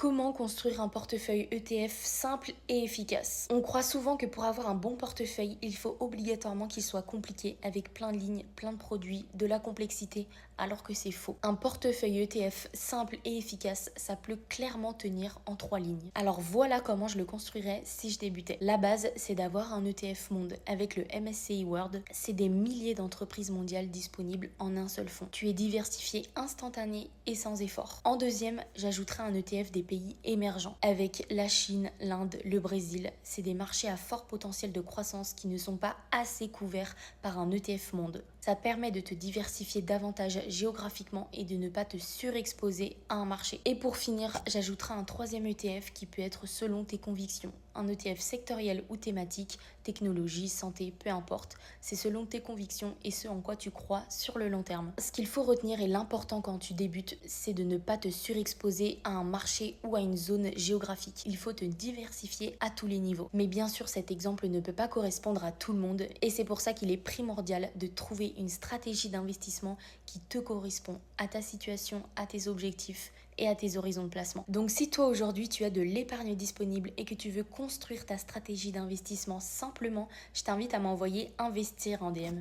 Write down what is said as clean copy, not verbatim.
Comment construire un portefeuille ETF simple et efficace? On croit souvent que pour avoir un bon portefeuille, il faut obligatoirement qu'il soit compliqué, avec plein de lignes, plein de produits, de la complexité, alors que c'est faux. Un portefeuille ETF simple et efficace, ça peut clairement tenir en 3 lignes. Alors voilà comment je le construirais si je débutais. La base, c'est d'avoir un ETF Monde avec le MSCI World. C'est des milliers d'entreprises mondiales disponibles en un seul fonds. Tu es diversifié, instantané et sans effort. En deuxième, j'ajouterai un ETF des pays émergents avec la Chine, l'Inde, le Brésil. C'est des marchés à fort potentiel de croissance qui ne sont pas assez couverts par un ETF Monde. Ça permet de te diversifier davantage géographiquement et de ne pas te surexposer à un marché. Et pour finir, j'ajouterai un troisième ETF qui peut être selon tes convictions. Un ETF sectoriel ou thématique, technologie, santé, peu importe. C'est selon tes convictions et ce en quoi tu crois sur le long terme. Ce qu'il faut retenir et l'important quand tu débutes, c'est de ne pas te surexposer à un marché ou à une zone géographique. Il faut te diversifier à tous les niveaux. Mais bien sûr, cet exemple ne peut pas correspondre à tout le monde et c'est pour ça qu'il est primordial de trouver une stratégie d'investissement qui te correspond à ta situation, à tes objectifs et à tes horizons de placement. Donc si toi aujourd'hui tu as de l'épargne disponible et que tu veux construire ta stratégie d'investissement simplement, je t'invite à m'envoyer investir en DM.